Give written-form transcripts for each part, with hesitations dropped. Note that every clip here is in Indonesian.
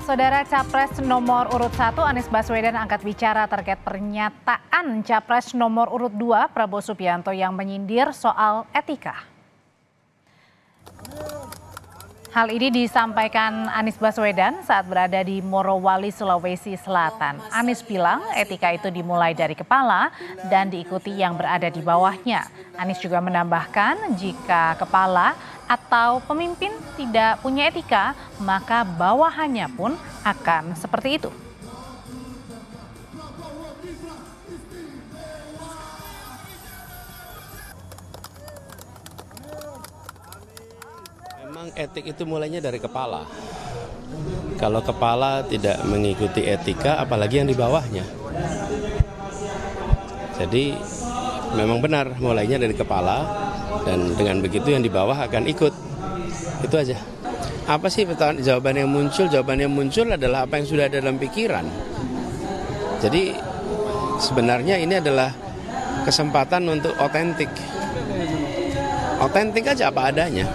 Saudara Capres nomor urut 1 Anies Baswedan angkat bicara terkait pernyataan Capres nomor urut 2 Prabowo Subianto yang menyindir soal etika. Hal ini disampaikan Anies Baswedan saat berada di Morowali, Sulawesi Selatan. Anies bilang etika itu dimulai dari kepala dan diikuti yang berada di bawahnya. Anies juga menambahkan jika kepala atau pemimpin tidak punya etika, maka bawahannya pun akan seperti itu. Memang etik itu mulainya dari kepala. Kalau kepala tidak mengikuti etika, apalagi yang di bawahnya. Jadi memang benar mulainya dari kepala, dan dengan begitu yang di bawah akan ikut. Itu aja. Apa sih jawaban yang muncul? Jawaban yang muncul adalah apa yang sudah ada dalam pikiran. Jadi sebenarnya ini adalah kesempatan untuk otentik. Otentik aja apa adanya.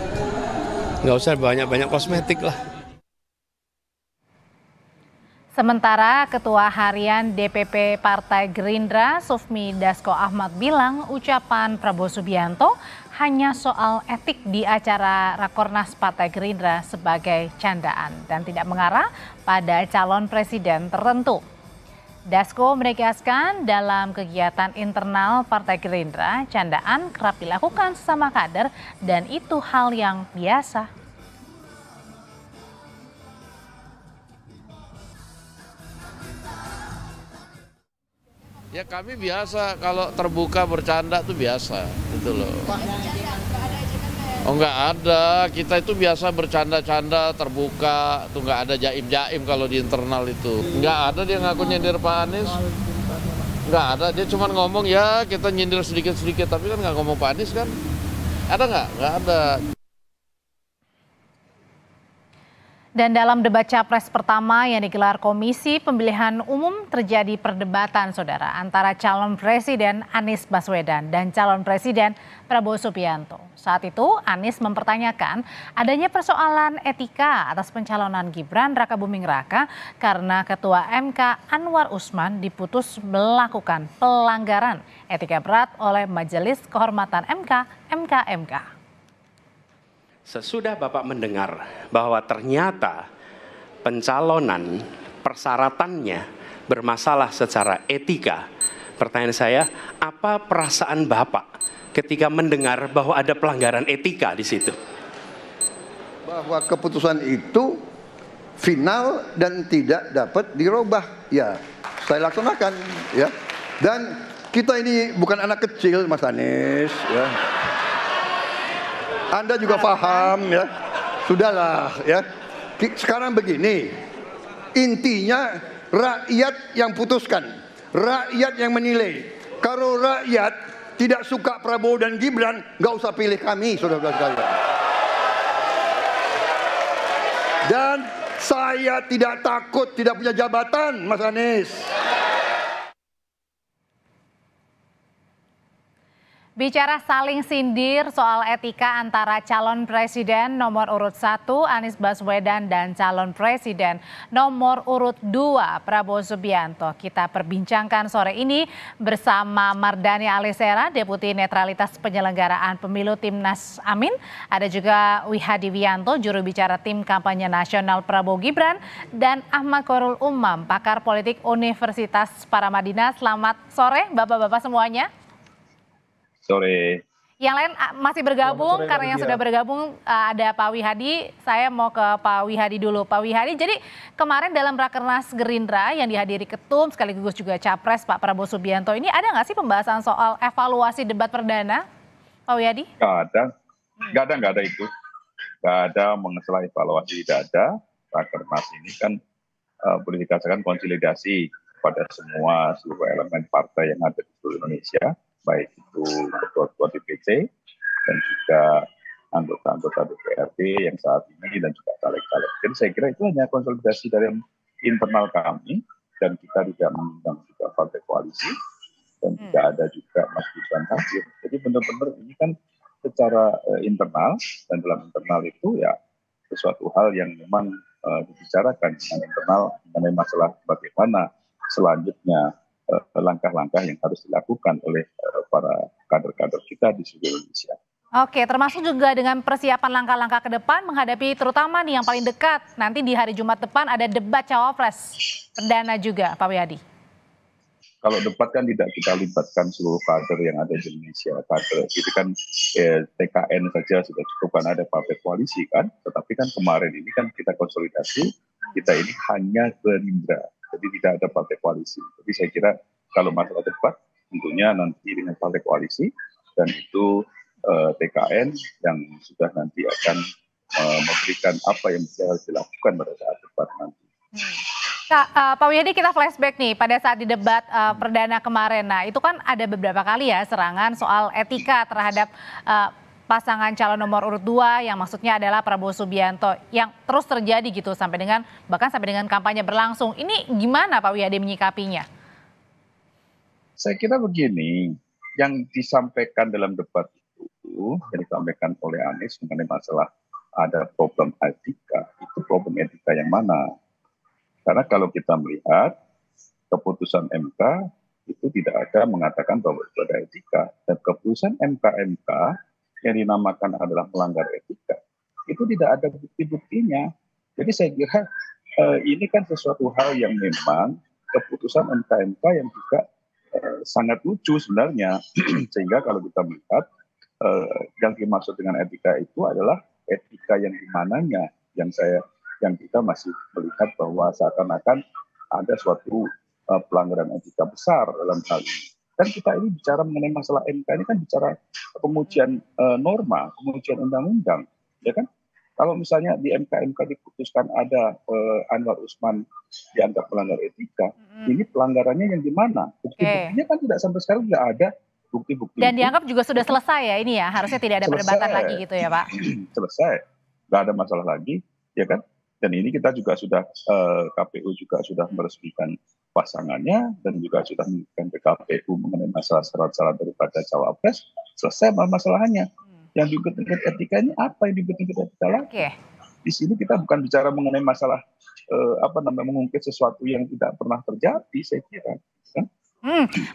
Nggak usah banyak-banyak kosmetik lah. Sementara Ketua Harian DPP Partai Gerindra, Sufmi Dasko Ahmad bilang ucapan Prabowo Subianto hanya soal etik di acara Rakornas Partai Gerindra sebagai candaan dan tidak mengarah pada calon presiden tertentu. Dasko menegaskan dalam kegiatan internal Partai Gerindra, candaan kerap dilakukan sesama kader dan itu hal yang biasa. Ya kami biasa kalau terbuka bercanda tuh biasa, gitu loh. Oh nggak ada, kita itu biasa bercanda-canda terbuka, tuh nggak ada jaim-jaim kalau di internal itu. Nggak ada dia ngaku nyindir Pak Anies, nggak ada, dia cuma ngomong ya kita nyindir sedikit-sedikit, tapi kan nggak ngomong Pak Anies kan. Ada nggak? Nggak ada. Dan dalam debat capres pertama yang digelar Komisi Pemilihan Umum terjadi perdebatan saudara antara calon presiden Anies Baswedan dan calon presiden Prabowo Subianto. Saat itu Anies mempertanyakan adanya persoalan etika atas pencalonan Gibran Rakabuming Raka karena Ketua MK Anwar Usman diputus melakukan pelanggaran etika berat oleh Majelis Kehormatan MK. Sesudah Bapak mendengar bahwa ternyata pencalonan persyaratannya bermasalah secara etika, pertanyaan saya, apa perasaan Bapak ketika mendengar bahwa ada pelanggaran etika di situ? Bahwa keputusan itu final dan tidak dapat dirubah, ya saya laksanakan, ya. Dan kita ini bukan anak kecil, Mas Anies, ya. Anda juga paham, ya. Sudahlah, ya. Sekarang begini, intinya rakyat yang putuskan, rakyat yang menilai. Kalau rakyat tidak suka Prabowo dan Gibran, nggak usah pilih kami, saudara-saudara sekalian. Dan saya tidak takut tidak punya jabatan, Mas Anies. Bicara saling sindir soal etika antara calon presiden nomor urut 1 Anies Baswedan dan calon presiden nomor urut 2 Prabowo Subianto. Kita perbincangkan sore ini bersama Mardhani Alisera, Deputi Netralitas Penyelenggaraan Pemilu Timnas Amin. Ada juga Wihadi Wianto, juru bicara tim kampanye nasional Prabowo Gibran, dan Ahmad Khairul Umam, pakar politik Universitas Paramadina. Selamat sore Bapak-bapak semuanya. Sore. Yang lain masih bergabung, karena yang sudah bergabung ada Pak Wihadi. Saya mau ke Pak Wihadi dulu. Pak Wihadi, jadi kemarin dalam Rakernas Gerindra yang dihadiri Ketum sekaligus juga Capres Pak Prabowo Subianto ini, ada nggak sih pembahasan soal evaluasi debat perdana, Pak Wihadi? Nggak ada itu. Nggak ada mengenai evaluasi, tidak ada. Rakernas ini kan boleh dikatakan konsolidasi pada seluruh elemen partai yang ada di seluruh Indonesia, baik itu ketua-ketua DPC dan juga anggota-anggota DPRD yang saat ini dan juga caleg-caleg. Jadi saya kira itu hanya konsolidasi dari internal kami, dan kita tidak mengundang juga partai koalisi dan tidak ada juga Mas Gibran hadir. Jadi benar-benar ini kan secara internal, dan dalam internal itu ya sesuatu hal yang memang dibicarakan dengan internal mengenai masalah bagaimana selanjutnya langkah-langkah yang harus dilakukan oleh para kader-kader kita di seluruh Indonesia. Oke, termasuk juga dengan persiapan langkah-langkah ke depan menghadapi terutama nih yang paling dekat nanti di hari Jumat depan ada debat cawapres perdana juga, Pak Wihadi. Kalau debat kan tidak kita libatkan seluruh kader yang ada di Indonesia. Kader itu kan TKN saja sudah cukup kan ada partai koalisi kan. Tetapi kan kemarin ini kan kita konsolidasi, kita ini hanya Gerindra. Jadi tidak ada partai koalisi. Jadi saya kira kalau masalah debat tentunya nanti dengan partai koalisi dan itu TKN yang sudah nanti akan memberikan apa yang harus dilakukan pada saat debat nanti. Pak Wihadi, kita flashback nih pada saat di debat perdana kemarin. Nah, itu kan ada beberapa kali ya serangan soal etika terhadap pasangan calon nomor urut 2 yang maksudnya adalah Prabowo Subianto yang terus terjadi gitu bahkan sampai dengan kampanye berlangsung. Ini gimana Pak Wihadi menyikapinya? Saya kira begini, yang disampaikan dalam debat itu yang disampaikan oleh Anies mengenai masalah ada problem etika, itu problem etika yang mana? Karena kalau kita melihat keputusan MK itu tidak ada mengatakan bahwa itu ada etika. Dan keputusan MK yang dinamakan adalah melanggar etika, itu tidak ada bukti-buktinya. Jadi saya kira ini kan sesuatu hal yang memang keputusan MK yang juga sangat lucu sebenarnya. Sehingga kalau kita melihat yang dimaksud dengan etika itu adalah etika yang dimananya yang kita masih melihat bahwa seakan-akan ada suatu pelanggaran etika besar dalam hal ini. Dan kita ini bicara mengenai masalah MK ini kan bicara pengujian norma, pengujian undang-undang, ya kan? Kalau misalnya di MK diputuskan ada Anwar Usman dianggap melanggar etika, ini pelanggarannya yang di mana? Bukti-buktinya kan tidak sampai sekarang tidak ada bukti-bukti. Dan dianggap juga sudah selesai ya ini ya, harusnya tidak ada perdebatan lagi gitu ya Pak? Selesai, nggak ada masalah lagi, ya kan? Dan ini kita juga sudah, KPU juga sudah meresmikan pasangannya dan juga sudah menunjukkan ke KPU mengenai masalah syarat-syarat daripada cawapres, selesai masalahnya. Yang diikut-ikut etika ini apa yang diikut-ikut etika lagi? Di sini kita bukan bicara mengenai masalah mengungkit sesuatu yang tidak pernah terjadi, saya kira. Kan?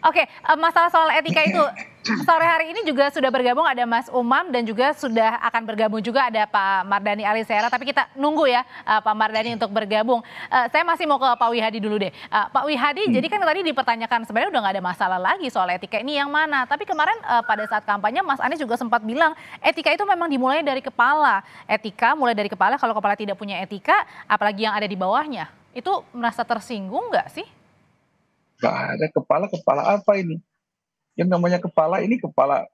Oke, masalah soal etika itu sore hari ini juga sudah bergabung ada Mas Umam dan juga sudah akan bergabung juga ada Pak Mardhani Alisera. Tapi kita nunggu ya Pak Mardhani untuk bergabung. Saya masih mau ke Pak Wihadi dulu deh. Pak Wihadi, jadi kan tadi dipertanyakan sebenarnya udah nggak ada masalah lagi soal etika ini yang mana. Tapi kemarin pada saat kampanye Mas Anies juga sempat bilang etika itu memang dimulai dari kepala. Etika mulai dari kepala, kalau kepala tidak punya etika, apalagi yang ada di bawahnya. Itu merasa tersinggung nggak sih? Nggak ada kepala apa ini? Yang namanya kepala ini kepala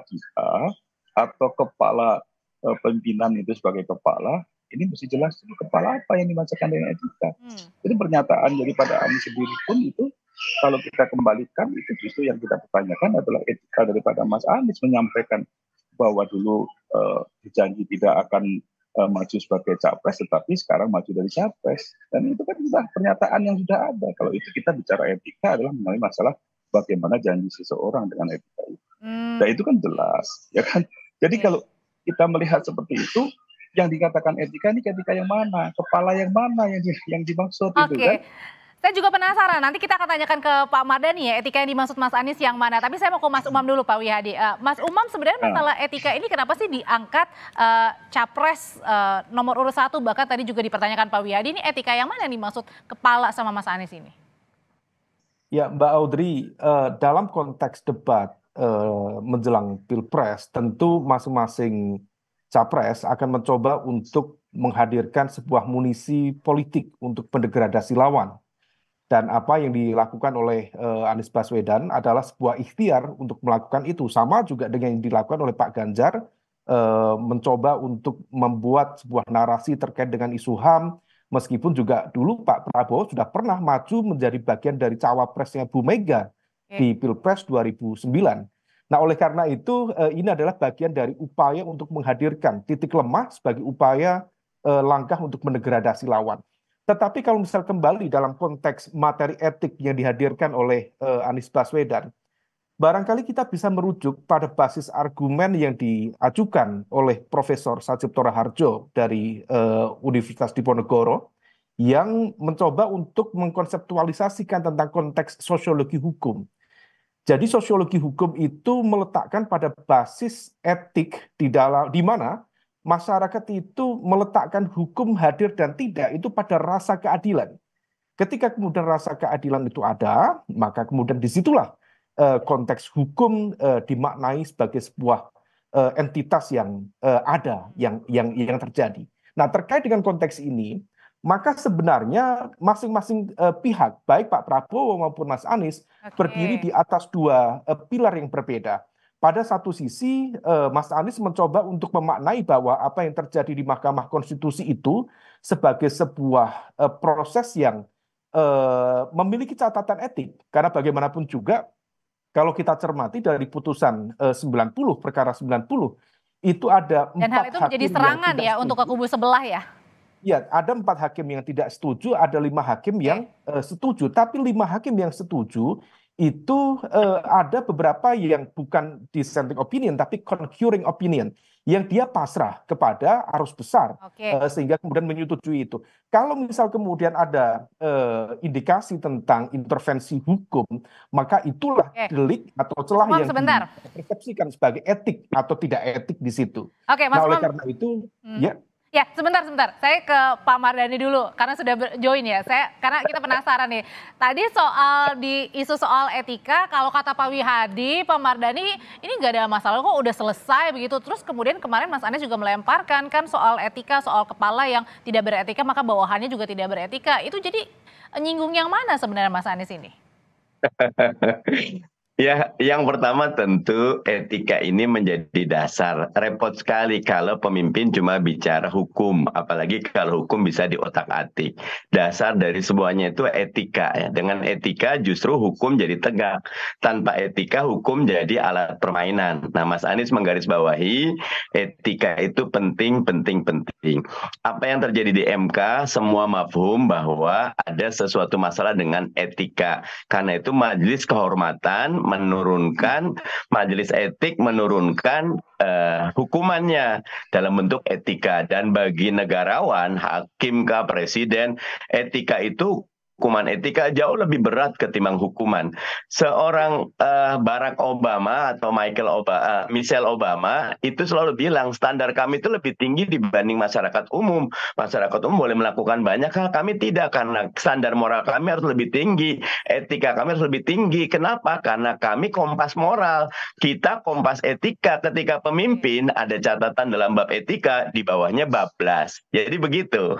kita atau kepala pimpinan itu sebagai kepala, ini mesti jelas ini kepala apa yang dimaksudkan dengan etika. Jadi pernyataan daripada Anies sendiri pun itu kalau kita kembalikan itu justru yang kita pertanyakan adalah etika daripada Mas Anies menyampaikan bahwa dulu dijanji tidak akan maju sebagai capres, tetapi sekarang maju dari capres. Dan itu kan sudah pernyataan yang sudah ada. Kalau itu kita bicara etika adalah mengenai masalah bagaimana janji seseorang dengan etika itu. Nah itu kan jelas, ya kan. Jadi kalau kita melihat seperti itu, yang dikatakan etika ini etika yang mana, kepala yang mana yang dimaksud itu kan. Saya juga penasaran, nanti kita akan tanyakan ke Pak Mardhani ya, etika yang dimaksud Mas Anies yang mana. Tapi saya mau ke Mas Umam dulu Pak Wihadi. Mas Umam, sebenarnya masalah etika ini kenapa sih diangkat capres nomor urut 1, bahkan tadi juga dipertanyakan Pak Wihadi, ini etika yang mana yang dimaksud kepala sama Mas Anies ini? Ya Mbak Audrey, dalam konteks debat menjelang Pilpres, tentu masing-masing capres akan mencoba untuk menghadirkan sebuah munisi politik untuk mendegradasi lawan. Dan apa yang dilakukan oleh Anies Baswedan adalah sebuah ikhtiar untuk melakukan itu. Sama juga dengan yang dilakukan oleh Pak Ganjar, mencoba untuk membuat sebuah narasi terkait dengan isu HAM, meskipun juga dulu Pak Prabowo sudah pernah maju menjadi bagian dari cawapresnya Bu Mega di Pilpres 2009. Nah oleh karena itu ini adalah bagian dari upaya untuk menghadirkan titik lemah sebagai upaya langkah untuk mendegradasi lawan. Tetapi kalau misal kembali dalam konteks materi etik yang dihadirkan oleh Anies Baswedan, barangkali kita bisa merujuk pada basis argumen yang diajukan oleh Profesor Sajib Toraharjo dari Universitas Diponegoro yang mencoba untuk mengkonseptualisasikan tentang konteks sosiologi hukum. Jadi sosiologi hukum itu meletakkan pada basis etik di mana masyarakat itu meletakkan hukum hadir dan tidak itu pada rasa keadilan. Ketika kemudian rasa keadilan itu ada, maka kemudian disitulah konteks hukum dimaknai sebagai sebuah entitas yang ada, yang terjadi. Nah, terkait dengan konteks ini, maka sebenarnya masing-masing pihak, baik Pak Prabowo maupun Mas Anies, berdiri di atas dua pilar yang berbeda. Pada satu sisi, Mas Anies mencoba untuk memaknai bahwa apa yang terjadi di Mahkamah Konstitusi itu sebagai sebuah proses yang memiliki catatan etik. Karena bagaimanapun juga, kalau kita cermati dari putusan 90, perkara 90, itu ada Dan hal 4 itu menjadi hakim yang serangan tidak ya untuk ke setuju. kubu sebelah ya? Ya, ada 4 hakim yang tidak setuju, ada 5 hakim yang setuju. Tapi 5 hakim yang setuju itu ada beberapa yang bukan dissenting opinion, tapi concurring opinion, yang dia pasrah kepada arus besar, sehingga kemudian menyetujui itu. Kalau misal kemudian ada indikasi tentang intervensi hukum, maka itulah delik atau celah yang dipersepsikan sebagai etik atau tidak etik di situ. Nah, oleh karena itu, ya. Ya, sebentar. Saya ke Pak Mardhani dulu karena sudah join ya. Karena kita penasaran nih. Tadi isu soal etika, kalau kata Pak Wihadi, Pak Mardhani ini nggak ada masalah kok, udah selesai begitu. Terus kemudian kemarin Mas Anies juga melemparkan kan soal etika, soal kepala yang tidak beretika maka bawahannya juga tidak beretika. Itu jadi nyinggung yang mana sebenarnya Mas Anies ini? Ya, yang pertama tentu etika ini menjadi dasar. Repot sekali kalau pemimpin cuma bicara hukum, apalagi kalau hukum bisa diotak-atik. Dasar dari semuanya itu etika ya. Dengan etika justru hukum jadi tegak. Tanpa etika hukum jadi alat permainan. Nah, Mas Anies menggarisbawahi etika itu penting. Apa yang terjadi di MK semua mafhum bahwa ada sesuatu masalah dengan etika. Karena itu majelis kehormatan menurunkan, majelis etik menurunkan hukumannya dalam bentuk etika. Dan bagi negarawan, hakim kah, presiden, etika itu, hukuman etika jauh lebih berat ketimbang hukuman. Seorang Barack Obama atau Michelle Obama itu selalu bilang standar kami itu lebih tinggi dibanding masyarakat umum. Masyarakat umum boleh melakukan banyak hal, kami tidak, karena standar moral kami harus lebih tinggi, etika kami harus lebih tinggi. Kenapa? Karena kami kompas moral, kita kompas etika. Ketika pemimpin ada catatan dalam bab etika, di bawahnya bablas. Jadi begitu.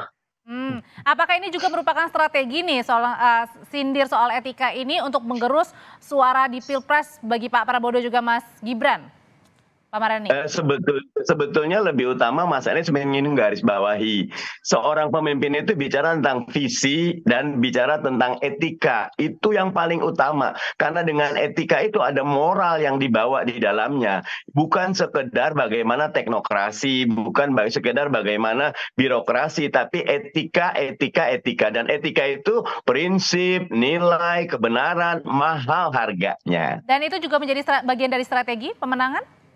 Apakah ini juga merupakan strategi nih sindir soal etika ini untuk menggerus suara di Pilpres bagi Pak Prabowo juga Mas Gibran? Pak Mardhani. Sebetulnya lebih utama Mas Anies ingin garis bawahi. Seorang pemimpin itu bicara tentang visi dan bicara tentang etika. Itu yang paling utama. Karena dengan etika itu ada moral yang dibawa di dalamnya. Bukan sekedar bagaimana teknokrasi, bukan sekedar bagaimana birokrasi, tapi etika. Dan etika itu prinsip, nilai, kebenaran, mahal harganya. Dan itu juga menjadi bagian dari strategi pemenangan?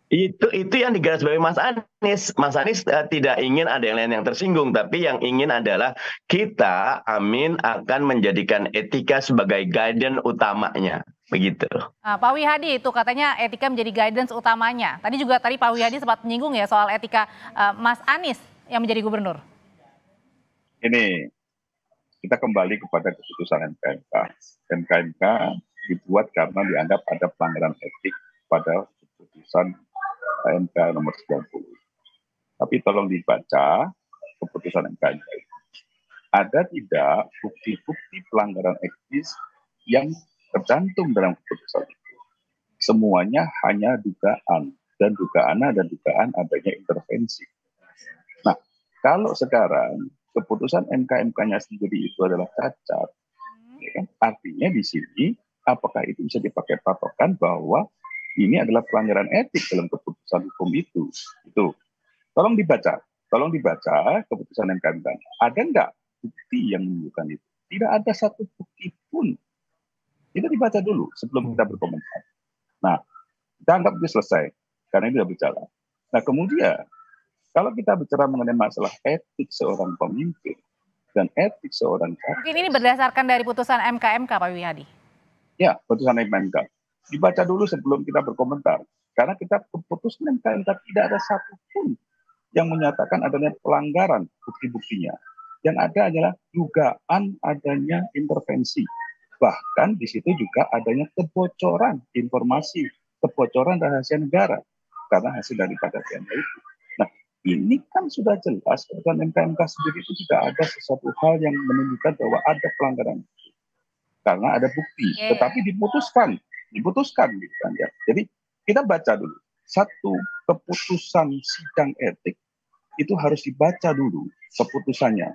Itu yang digarisbawahi Mas Anies. Mas Anies tidak ingin ada yang lain yang tersinggung, tapi yang ingin adalah kita, amin, akan menjadikan etika sebagai guidance utamanya. Begitu. Pak Wihadi itu katanya etika menjadi guidance utamanya. Tadi Pak Wihadi sempat menyinggung ya soal etika Mas Anies yang menjadi gubernur. Ini kita kembali kepada keputusan MK. MK dibuat karena dianggap ada pelanggaran etik pada keputusan MK nomor 90. Tapi tolong dibaca keputusan MK itu. Ada tidak bukti-bukti pelanggaran etis yang tercantum dalam keputusan itu? Semuanya hanya dugaan, dan dugaan adanya intervensi. Nah, kalau sekarang keputusan MK-nya sendiri itu adalah cacat, ya kan? Artinya di sini apakah itu bisa dipakai patokan bahwa ini adalah pelanggaran etik dalam keputusan hukum itu. Itu. Tolong dibaca keputusan MK. Ada nggak bukti yang menunjukkan itu? Tidak ada satu bukti pun. Kita dibaca dulu sebelum kita berkomentar. Nah, kita anggap itu selesai karena itu sudah berjalan. Nah, kemudian kalau kita bicara mengenai masalah etik seorang pemimpin dan etik seorang capres. Mungkin ini berdasarkan dari putusan MK Pak Wihadi. Ya, putusan MK. Dibaca dulu sebelum kita berkomentar. Karena kita putusan MK tidak ada satupun yang menyatakan adanya pelanggaran bukti-buktinya. Yang ada adalah dugaan adanya intervensi. Bahkan di situ juga adanya kebocoran informasi, kebocoran rahasia negara karena hasil daripada PMK itu. Nah, ini kan sudah jelas putusan MK sendiri itu tidak ada sesuatu hal yang menunjukkan bahwa ada pelanggaran karena ada bukti. Tetapi diputuskan gitu kan ya. Jadi kita baca dulu satu keputusan sidang etik itu harus dibaca dulu keputusannya.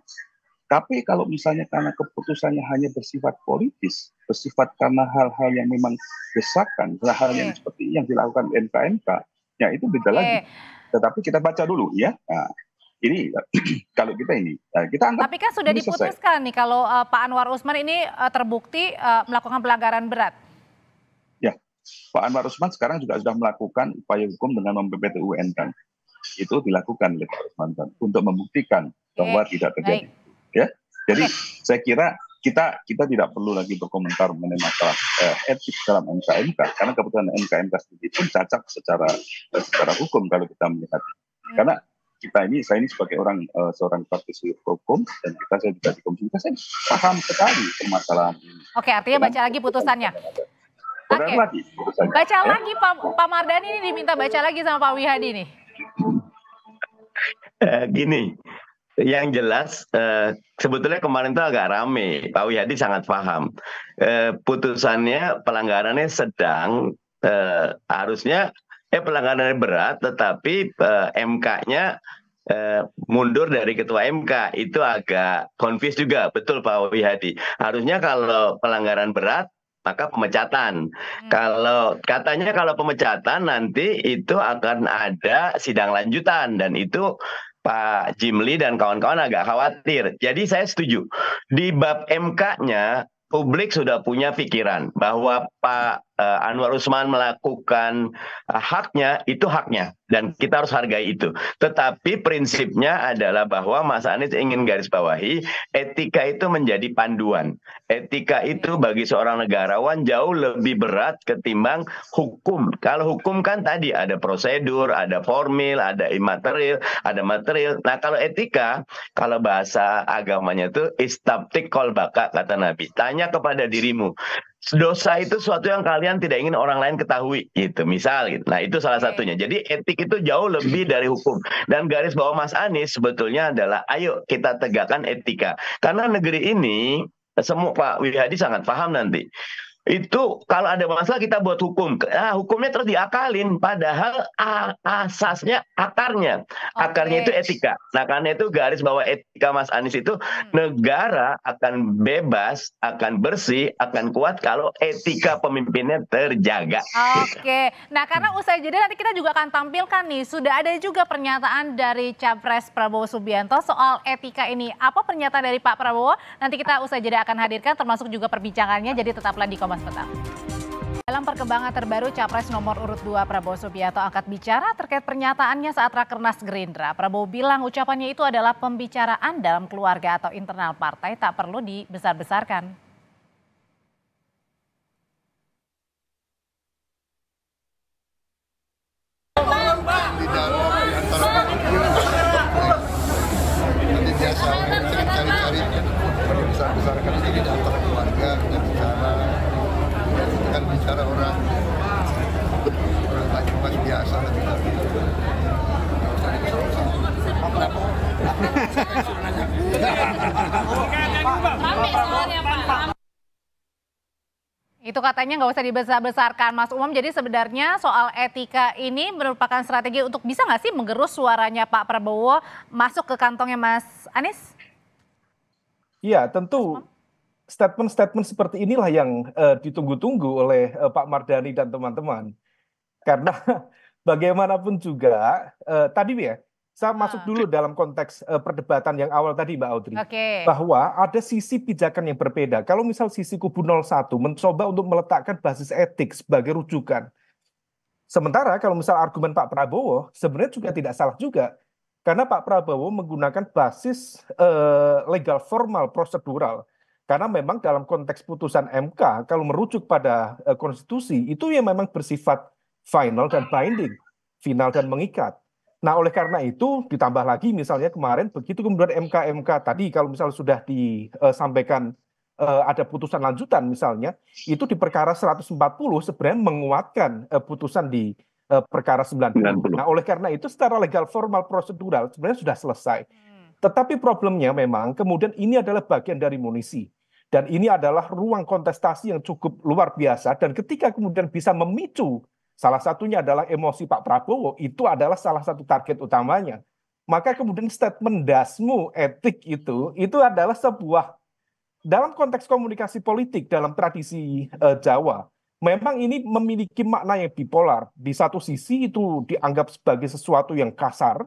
Tapi kalau misalnya karena keputusannya hanya bersifat politis, bersifat karena hal-hal yang memang desakan, hal-hal yang seperti yang dilakukan MK, ya itu beda lagi. Tetapi kita baca dulu ya. Nah, ini kalau kita ini, kita anggap. Tapi kan sudah diputuskan nih kalau Pak Anwar Usman ini terbukti melakukan pelanggaran berat. Ya, Pak Anwar Usman sekarang juga sudah melakukan upaya hukum dengan memPPT UN kan. Itu dilakukan oleh Pak Usman kan untuk membuktikan bahwa tidak terjadi. Ya, jadi saya kira kita tidak perlu lagi berkomentar mengenai masalah etik dalam MK karena keputusan MK sendiri pun cacat secara hukum kalau kita melihat. Karena saya ini sebagai seorang praktisi hukum dan saya juga di komisi saya paham sekali permasalahan ini. Oke, artinya baca lagi putusannya. Oke. Baca lagi Pak Mardhani ini diminta baca lagi sama Pak Wihadi nih. Gini, yang jelas sebetulnya kemarin itu agak rame. Pak Wihadi sangat paham. Putusannya pelanggarannya sedang, harusnya pelanggarannya berat, tetapi MK-nya mundur dari ketua MK. Itu agak confused juga, betul Pak Wihadi. Harusnya kalau pelanggaran berat maka pemecatan. Kalau katanya kalau pemecatan nanti itu akan ada sidang lanjutan dan itu Pak Jimli dan kawan-kawan agak khawatir. Jadi saya setuju. Di bab MK-nya publik sudah punya pikiran bahwa Pak Anwar Usman melakukan haknya, itu haknya. Dan kita harus hargai itu. Tetapi prinsipnya adalah bahwa Mas Anies ingin garis bawahi, etika itu menjadi panduan. Etika itu bagi seorang negarawan jauh lebih berat ketimbang hukum. Kalau hukum kan tadi ada prosedur, ada formil, ada imaterial, ada material. Nah kalau etika, kalau bahasa agamanya itu istabtik kolbaka, kata Nabi. Tanya kepada dirimu. Dosa itu sesuatu yang kalian tidak ingin orang lain ketahui, gitu. Misal, gitu. Nah itu salah satunya. Jadi etik itu jauh lebih dari hukum. Dan garis bawah Mas Anies sebetulnya adalah, ayo kita tegakkan etika. Karena negeri ini, semua Pak Wihadi sangat paham nanti. Itu kalau ada masalah kita buat hukum. Hukumnya terus diakalin. Padahal asasnya akarnya. Akarnya itu etika. Nah karena itu garis bawah etika Mas Anies itu negara akan bebas, akan bersih, akan kuat kalau etika pemimpinnya terjaga. Oke. Nah karena usai jeda nanti kita juga akan tampilkan nih. Sudah ada juga pernyataan dari Capres Prabowo Subianto soal etika ini. Apa pernyataan dari Pak Prabowo? Nanti kita usai jeda akan hadirkan termasuk juga perbincangannya. Jadi tetaplah di Kompas Petang. Dalam perkembangan terbaru, Capres nomor urut 2 Prabowo Subianto angkat bicara terkait pernyataannya saat Rakernas Gerindra. Prabowo bilang ucapannya itu adalah pembicaraan dalam keluarga atau internal partai, tak perlu dibesar-besarkan. Nanti biasa cari-cari besar-besarkan itu di antara keluarga dan bicara orang lagi biasa Itu katanya nggak usah dibesar-besarkan Mas Umam. Jadi sebenarnya soal etika ini merupakan strategi untuk bisa nggak sih menggerus suaranya Pak Prabowo masuk ke kantongnya Mas Anies? Iya tentu. Statement-statement seperti inilah yang ditunggu-tunggu oleh Pak Mardhani dan teman-teman. Karena bagaimanapun juga, tadi ya, saya masuk dulu dalam konteks perdebatan yang awal tadi Mbak Audrey. Bahwa ada sisi pijakan yang berbeda. Kalau misal sisi kubu 01 mencoba untuk meletakkan basis etik sebagai rujukan, Sementara kalau misal argumen Pak Prabowo sebenarnya juga tidak salah juga. Karena Pak Prabowo menggunakan basis legal formal prosedural. Karena memang dalam konteks putusan MK, kalau merujuk pada konstitusi, itu yang memang bersifat final dan binding, final dan mengikat. Nah, oleh karena itu ditambah lagi misalnya kemarin begitu kemudian MK tadi kalau misalnya sudah disampaikan ada putusan lanjutan misalnya, itu di perkara 140 sebenarnya menguatkan putusan di perkara 90. Nah, oleh karena itu secara legal formal prosedural sebenarnya sudah selesai. Tetapi problemnya memang kemudian ini adalah bagian dari munisi. Dan ini adalah ruang kontestasi yang cukup luar biasa. Dan ketika kemudian bisa memicu, salah satunya adalah emosi Pak Prabowo, itu adalah salah satu target utamanya. Maka kemudian statement dasmu etik itu adalah sebuah, dalam konteks komunikasi politik, dalam tradisi Jawa, memang ini memiliki makna yang bipolar. Di satu sisi itu dianggap sebagai sesuatu yang kasar,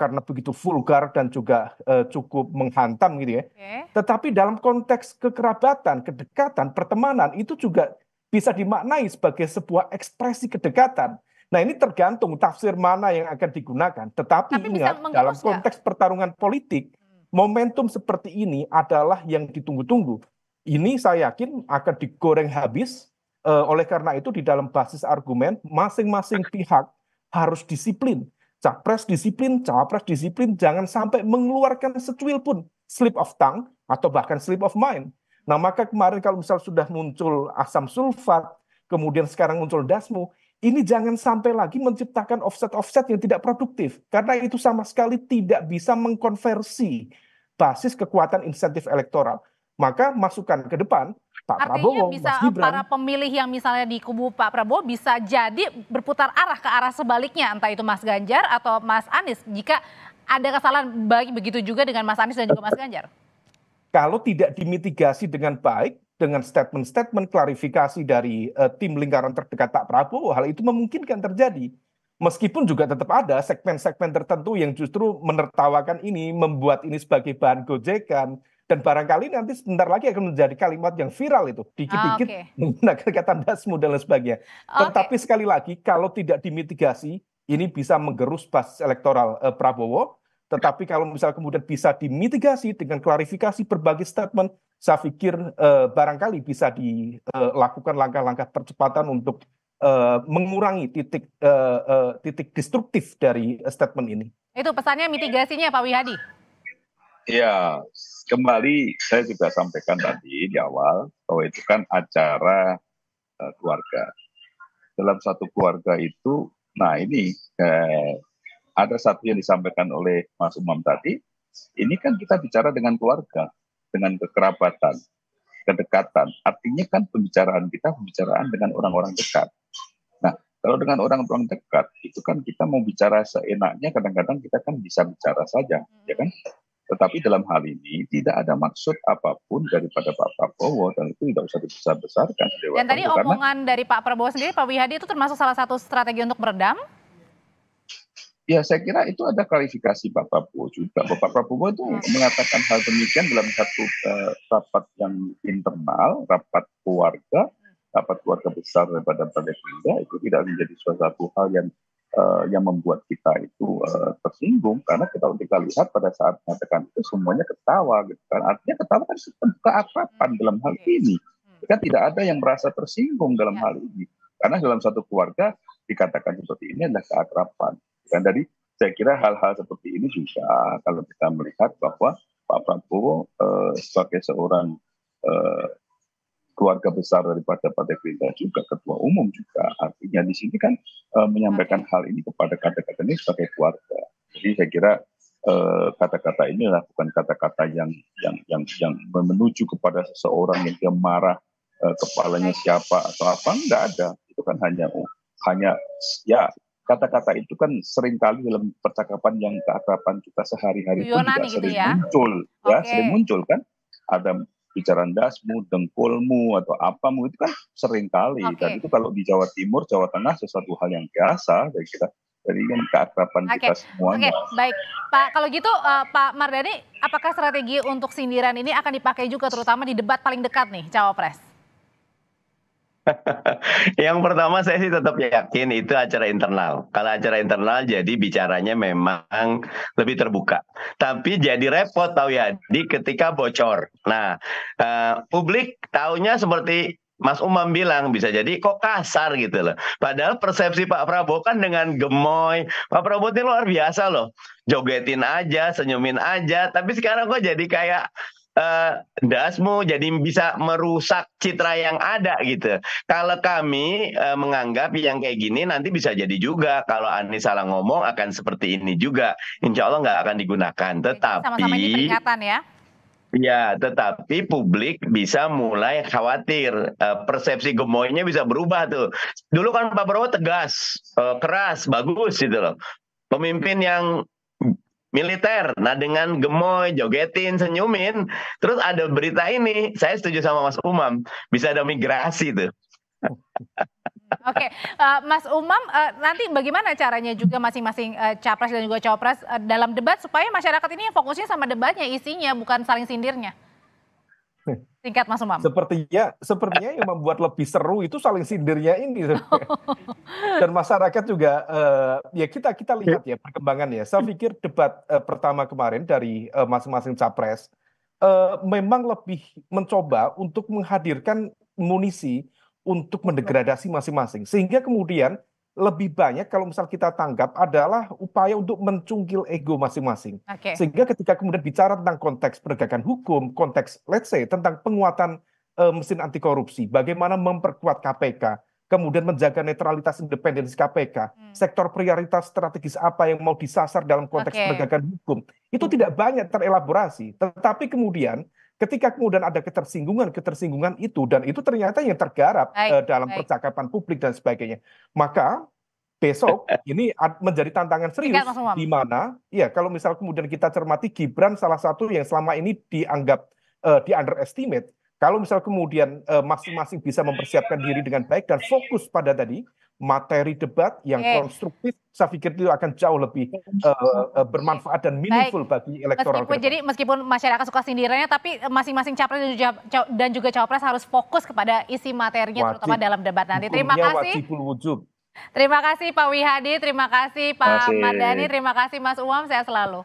karena begitu vulgar dan juga cukup menghantam gitu ya. Tetapi dalam konteks kekerabatan, kedekatan, pertemanan itu juga bisa dimaknai sebagai sebuah ekspresi kedekatan. Nah, ini tergantung tafsir mana yang akan digunakan. Tetapi ingat, dalam konteks pertarungan politik, momentum seperti ini adalah yang ditunggu-tunggu. Ini saya yakin akan digoreng habis. Oleh karena itu di dalam basis argumen masing-masing pihak harus disiplin. Capres disiplin, cawapres disiplin, jangan sampai mengeluarkan secuil pun slip of tongue atau bahkan slip of mind. Nah, maka kemarin kalau misal sudah muncul asam sulfat, kemudian sekarang muncul dasmu, ini jangan sampai lagi menciptakan offset-offset yang tidak produktif. Karena itu sama sekali tidak bisa mengkonversi basis kekuatan insentif elektoral. Maka masukan ke depan, Pak Prabowo, bisa Mas Gibran, para pemilih yang misalnya di kubu Pak Prabowo bisa jadi berputar arah ke arah sebaliknya, entah itu Mas Ganjar atau Mas Anies, jika ada kesalahan begitu juga dengan Mas Anies dan juga Mas Ganjar. Kalau tidak dimitigasi dengan baik, dengan statement-statement klarifikasi dari tim lingkaran terdekat Pak Prabowo, hal itu memungkinkan terjadi. Meskipun juga tetap ada segmen-segmen tertentu yang justru menertawakan ini, membuat ini sebagai bahan gojekan, dan barangkali nanti sebentar lagi akan menjadi kalimat yang viral itu, dikit-dikit menggunakan kata dasmu dan lain sebagainya. Tetapi sekali lagi, kalau tidak dimitigasi, ini bisa menggerus basis elektoral Prabowo. Tetapi kalau misal kemudian bisa dimitigasi dengan klarifikasi berbagai statement, saya pikir barangkali bisa dilakukan langkah-langkah percepatan untuk mengurangi titik destruktif dari statement ini. Itu pesannya mitigasinya Pak Wihadi. Ya, kembali saya juga sampaikan tadi di awal bahwa itu kan acara keluarga. Dalam satu keluarga itu, nah ini ada satu yang disampaikan oleh Mas Umam tadi, ini kan kita bicara dengan keluarga, dengan kekerabatan, kedekatan. Artinya kan pembicaraan dengan orang-orang dekat. Nah, kalau dengan orang-orang dekat, itu kan kita mau bicara seenaknya, kadang-kadang kita kan bisa bicara saja, ya kan? Tetapi dalam hal ini tidak ada maksud apapun daripada Pak Prabowo, dan itu tidak usah dibesar-besarkan. Dan tadi omongan dari Pak Prabowo sendiri, Pak Wihadi, itu termasuk salah satu strategi untuk meredam? Ya, saya kira itu ada klarifikasi Pak Prabowo juga. Pak Prabowo itu mengatakan hal demikian dalam satu rapat yang internal, rapat keluarga besar daripada Partai Gerindra, itu tidak menjadi suatu hal yang membuat kita itu tersinggung, karena kita lihat pada saat mengatakan itu semuanya ketawa gitu kan. Artinya ketawa kan keakraban dalam hal ini. Kan tidak ada yang merasa tersinggung dalam hal ini. Karena dalam satu keluarga dikatakan seperti ini adalah keakraban. Dan dari saya kira hal-hal seperti ini juga kalau kita melihat bahwa Pak Prabowo sebagai seorang keluarga besar daripada Partai Gerindra juga, ketua umum juga, artinya di sini kan menyampaikan hal ini kepada kata-kata ini sebagai keluarga. Jadi saya kira kata-kata ini adalah bukan kata-kata yang menuju kepada seseorang yang dia marah, kepalanya siapa atau apa, enggak ada. Itu kan hanya ya, kata-kata itu kan seringkali dalam percakapan yang keakraban kita sehari-hari pun juga sering muncul, ya sering muncul kan, ada bicaraan dasmu, dengkulmu atau apamu, itu kan seringkali. Dan itu kalau di Jawa Timur, Jawa Tengah sesuatu hal yang biasa, saya kira. Jadi kan keakraban kita semuanya. Baik Pak, kalau gitu Pak Mardhani, apakah strategi untuk sindiran ini akan dipakai juga terutama di debat paling dekat nih, Cawapres? Yang pertama saya sih tetap yakin itu acara internal. Kalau acara internal jadi bicaranya memang lebih terbuka. Tapi jadi repot tahu ya di ketika bocor. Nah, publik taunya seperti Mas Umam bilang bisa jadi kok kasar gitu loh. Padahal persepsi Pak Prabowo kan dengan gemoy. Pak Prabowo ini luar biasa loh. Jogetin aja, senyumin aja. Tapi sekarang kok jadi kayak dasmu jadi bisa merusak citra yang ada gitu. Kalau kami menganggap yang kayak gini nanti bisa jadi juga kalau Anies salah ngomong akan seperti ini juga. Insya Allah nggak akan digunakan. Sama-sama ini peringatan ya. Ya, tetapi publik bisa mulai khawatir. Persepsi gemoynya bisa berubah tuh. Dulu kan Pak Prabowo tegas, keras, bagus gitu loh. Pemimpin yang militer, nah dengan gemoy, jogetin, senyumin, terus ada berita ini, saya setuju sama Mas Umam, bisa ada migrasi tuh. Oke, Mas Umam, nanti bagaimana caranya juga masing-masing capres dan juga cawapres dalam debat supaya masyarakat ini fokusnya sama debatnya, isinya, bukan saling sindirnya? Singkat Mas Umam. Sepertinya yang membuat lebih seru itu saling sindirnya ini. Dan masyarakat juga ya kita lihat ya perkembangannya. Saya pikir debat pertama kemarin dari masing-masing capres memang lebih mencoba untuk menghadirkan munisi untuk mendegradasi masing-masing. Sehingga kemudian lebih banyak kalau misal kita tangkap adalah upaya untuk mencungkil ego masing-masing. Sehingga ketika kemudian bicara tentang konteks penegakan hukum, konteks let's say tentang penguatan mesin anti korupsi, bagaimana memperkuat KPK, kemudian menjaga netralitas independensi KPK, sektor prioritas strategis apa yang mau disasar dalam konteks penegakan hukum, itu tidak banyak terelaborasi. Tetapi kemudian ketika kemudian ada ketersinggungan itu, dan itu ternyata yang tergarap dalam percakapan publik dan sebagainya, maka besok ini menjadi tantangan serius di mana ya kalau misal kemudian kita cermati Gibran salah satu yang selama ini dianggap di underestimate. Kalau misal kemudian masing-masing bisa mempersiapkan diri dengan baik dan fokus pada tadi materi debat yang konstruktif, saya pikir itu akan jauh lebih bermanfaat dan meaningful bagi elektoral. Jadi meskipun masyarakat suka sindirannya, tapi masing-masing capres dan juga cawapres harus fokus kepada isi materinya, terutama dalam debat nanti. Terima kasih. Terima kasih Pak Wihadi, terima kasih Pak Mardhani, terima kasih Mas Umam, sehat selalu.